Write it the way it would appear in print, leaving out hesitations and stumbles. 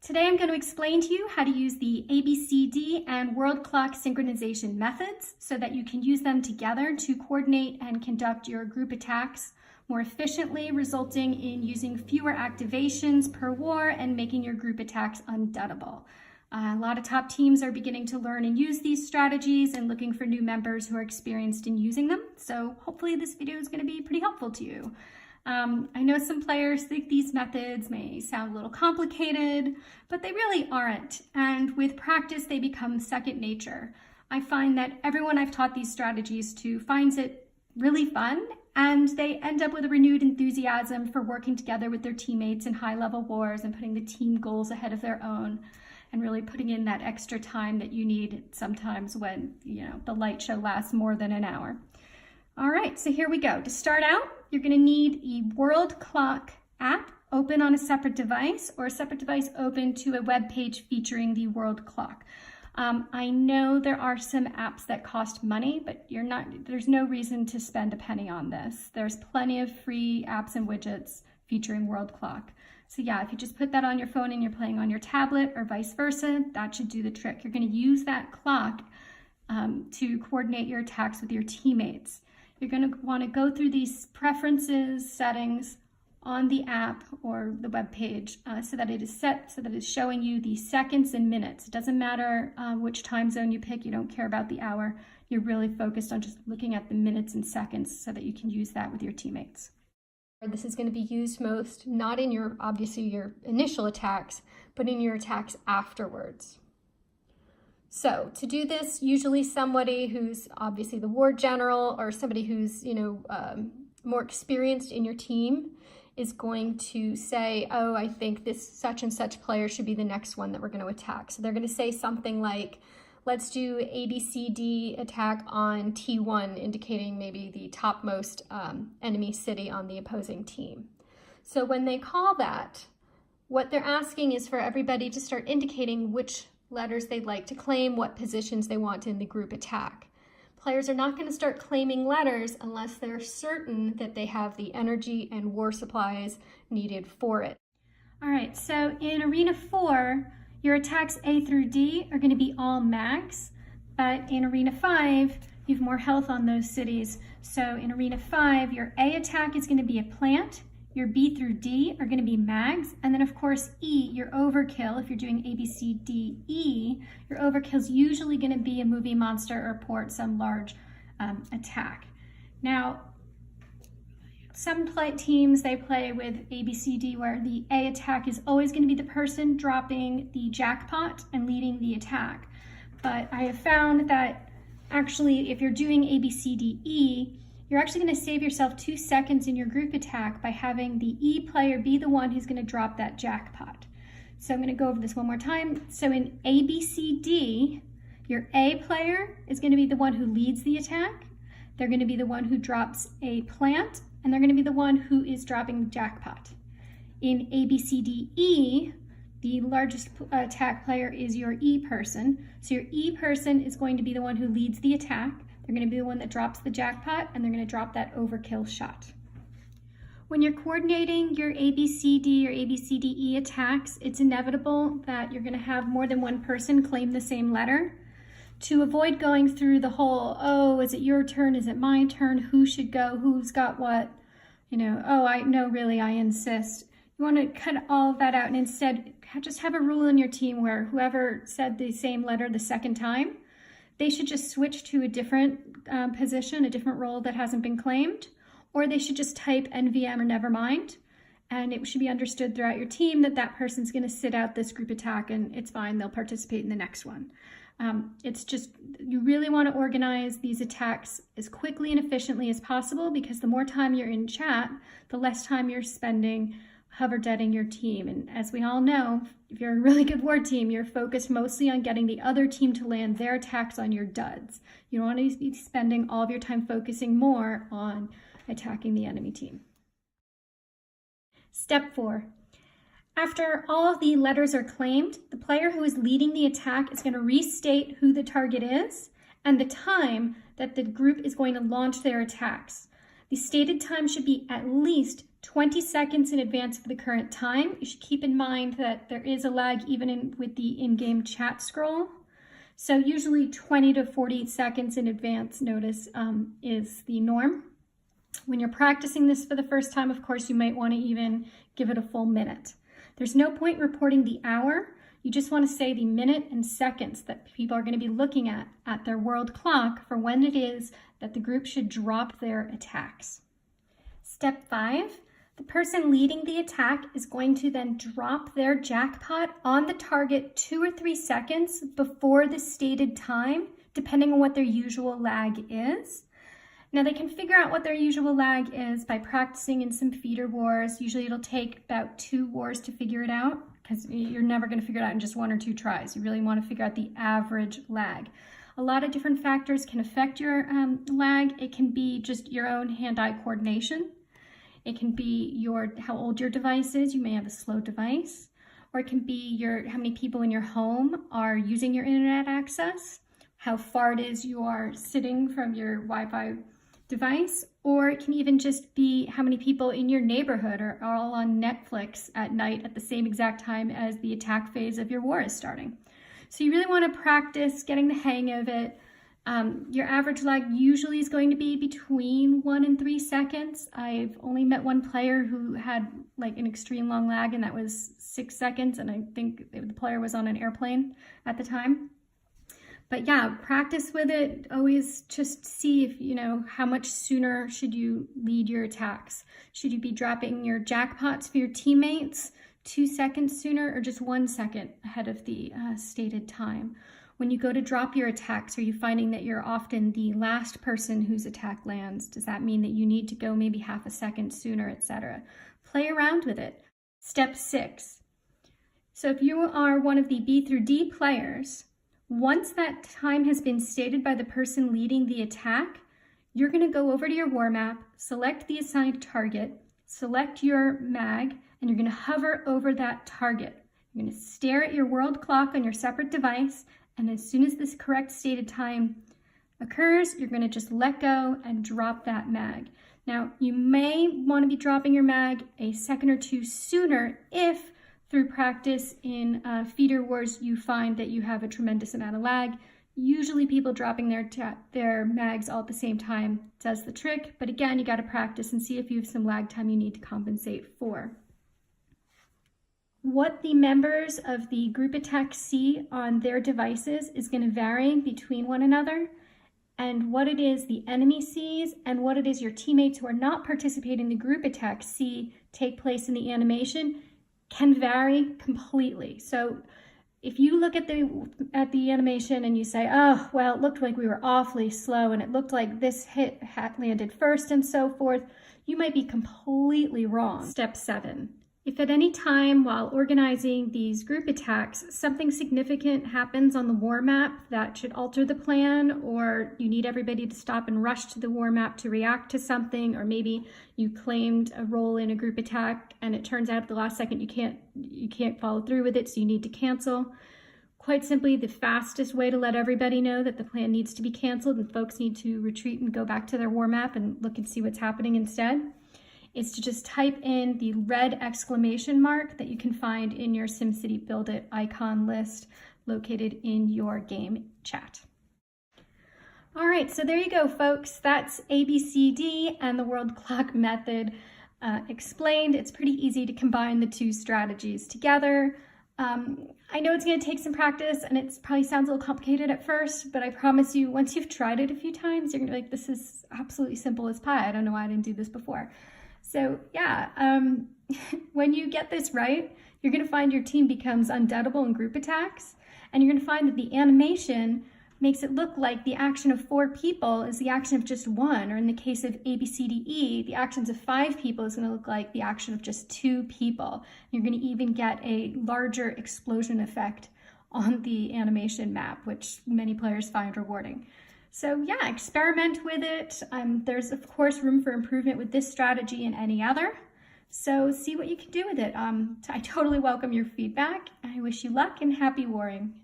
Today I'm going to explain to you how to use the ABCD and world clock synchronization methods so that you can use them together to coordinate and conduct your group attacks more efficiently, resulting in using fewer activations per war and making your group attacks undeadable. A lot of top teams are beginning to learn and use these strategies and looking for new members who are experienced in using them. So hopefully this video is going to be pretty helpful to you. I know some players think these methods may sound a little complicated, but they really aren't. And with practice, they become second nature. I find that everyone I've taught these strategies to finds it really fun, and they end up with a renewed enthusiasm for working together with their teammates in high-level wars and putting the team goals ahead of their own, and really putting in that extra time that you need sometimes when, the light show lasts more than an hour. All right, so here we go. To start out, you're going to need a world clock app open on a separate device or a separate device open to a web page featuring the world clock. I know there are some apps that cost money, but there's no reason to spend a penny on this. There's plenty of free apps and widgets featuring world clock. So yeah, if you just put that on your phone and you're playing on your tablet or vice versa, that should do the trick. You're going to use that clock to coordinate your attacks with your teammates. You're going to want to go through these preferences settings on the app or the web page so that it is set so that it's showing you the seconds and minutes. It doesn't matter which time zone you pick. You don't care about the hour. You're really focused on just looking at the minutes and seconds so that you can use that with your teammates. This is going to be used most not in obviously your initial attacks, but in your attacks afterwards. So to do this, usually somebody who's obviously the war general or somebody who's, more experienced in your team is going to say, oh, I think this such and such player should be the next one that we're going to attack. So they're going to say something like, let's do ABCD attack on T1, indicating maybe the topmost enemy city on the opposing team. So when they call that, what they're asking is for everybody to start indicating which letters they'd like to claim, what positions they want in the group attack. Players are not going to start claiming letters unless they're certain that they have the energy and war supplies needed for it. All right, so in Arena 4, your attacks A through D are going to be all mags, but in Arena 5, you have more health on those cities. So in Arena 5, your A attack is going to be a plant, your B through D are going to be mags, and then of course E, your overkill. If you're doing A, B, C, D, E, your overkill is usually going to be a movie monster or port, some large attack. Now, some teams, they play with A, B, C, D, where the A attack is always going to be the person dropping the jackpot and leading the attack. But I have found that actually if you're doing A, B, C, D, E, you're actually going to save yourself 2 seconds in your group attack by having the E player be the one who's going to drop that jackpot. So I'm going to go over this one more time. So in A, B, C, D, your A player is going to be the one who leads the attack. They're going to be the one who drops a plant, and they're going to be the one who is dropping the jackpot. In A, B, C, D, E, the largest attack player is your E person. So your E person is going to be the one who leads the attack. They're going to be the one that drops the jackpot, and they're going to drop that overkill shot. When you're coordinating your ABCD or ABCDE attacks, it's inevitable that you're going to have more than one person claim the same letter. To avoid going through the whole, oh, is it your turn? Is it my turn? Who should go? Who's got what? Really, I insist. You want to cut all of that out and instead just have a rule in your team where whoever said the same letter the second time, they should just switch to a different position, a different role that hasn't been claimed, or they should just type NVM or nevermind, and it should be understood throughout your team that that person's going to sit out this group attack and it's fine, they'll participate in the next one. It's just, you really want to organize these attacks as quickly and efficiently as possible, because the more time you're in chat, the less time you're spending hover deading your team. And as we all know, if you're a really good war team, you're focused mostly on getting the other team to land their attacks on your duds. You don't want to be spending all of your time focusing more on attacking the enemy team. Step 4. After all of the letters are claimed, the player who is leading the attack is going to restate who the target is and the time that the group is going to launch their attacks. The stated time should be at least 20 seconds in advance of the current time. You should keep in mind that there is a lag even with the in-game chat scroll. So usually 20 to 40 seconds in advance notice is the norm. When you're practicing this for the first time, of course, you might want to even give it a full minute. There's no point reporting the hour. You just want to say the minute and seconds that people are going to be looking at their world clock for when it is that the group should drop their attacks. Step 5, the person leading the attack is going to then drop their jackpot on the target 2 or 3 seconds before the stated time, depending on what their usual lag is. Now they can figure out what their usual lag is by practicing in some feeder wars. Usually it'll take about 2 wars to figure it out, because you're never going to figure it out in just 1 or 2 tries. You really want to figure out the average lag. A lot of different factors can affect your lag. It can be just your own hand-eye coordination. It can be how old your device is. You may have a slow device. Or it can be how many people in your home are using your internet access, how far it is you are sitting from your Wi-Fi device, or it can even just be how many people in your neighborhood are all on Netflix at night at the same exact time as the attack phase of your war is starting. So you really want to practice getting the hang of it. Your average lag usually is going to be between 1 and 3 seconds. I've only met one player who had like an extreme long lag, and that was 6 seconds, and I think the player was on an airplane at the time. But yeah, practice with it. Always just see if, how much sooner should you lead your attacks. Should you be dropping your jackpots for your teammates 2 seconds sooner, or just 1 second ahead of the stated time? When you go to drop your attacks, are you finding that you're often the last person whose attack lands? Does that mean that you need to go maybe half a second sooner, etc.? Play around with it. Step 6. So if you are one of the B through D players, once that time has been stated by the person leading the attack, you're going to go over to your war map, select the assigned target, select your mag, and you're going to hover over that target. You're going to stare at your world clock on your separate device, and as soon as this correct stated time occurs, you're going to just let go and drop that mag. Now, you may want to be dropping your mag a second or 2 sooner if through practice in feeder wars you find that you have a tremendous amount of lag. Usually people dropping their mags all at the same time does the trick, but again, you got to practice and see if you have some lag time you need to compensate for. What the members of the group attack see on their devices is going to vary between one another, and what it is the enemy sees and what it is your teammates who are not participating in the group attack see take place in the animation can vary completely. So if you look at the animation and you say, oh, well, it looked like we were awfully slow and it looked like this hit had landed first and so forth, you might be completely wrong. Step 7. If at any time while organizing these group attacks, something significant happens on the war map that should alter the plan, or you need everybody to stop and rush to the war map to react to something, or maybe you claimed a role in a group attack and it turns out at the last second you can't follow through with it, so you need to cancel. Quite simply, the fastest way to let everybody know that the plan needs to be canceled and folks need to retreat and go back to their war map and look and see what's happening instead is to just type in the red exclamation mark that you can find in your SimCity BuildIt icon list located in your game chat. All right, so there you go, folks. That's ABCD and the world clock method explained. It's pretty easy to combine the 2 strategies together. I know it's going to take some practice and it probably sounds a little complicated at first, but I promise you, once you've tried it a few times, you're going to be like, this is absolutely simple as pie. I don't know why I didn't do this before. So yeah, when you get this right, you're going to find your team becomes undeadable in group attacks, and you're going to find that the animation makes it look like the action of 4 people is the action of just 1, or in the case of ABCDE, the actions of 5 people is going to look like the action of just 2 people. You're going to even get a larger explosion effect on the animation map, which many players find rewarding. So yeah, experiment with it. There's of course room for improvement with this strategy and any other. So see what you can do with it. I totally welcome your feedback. I wish you luck and happy warring.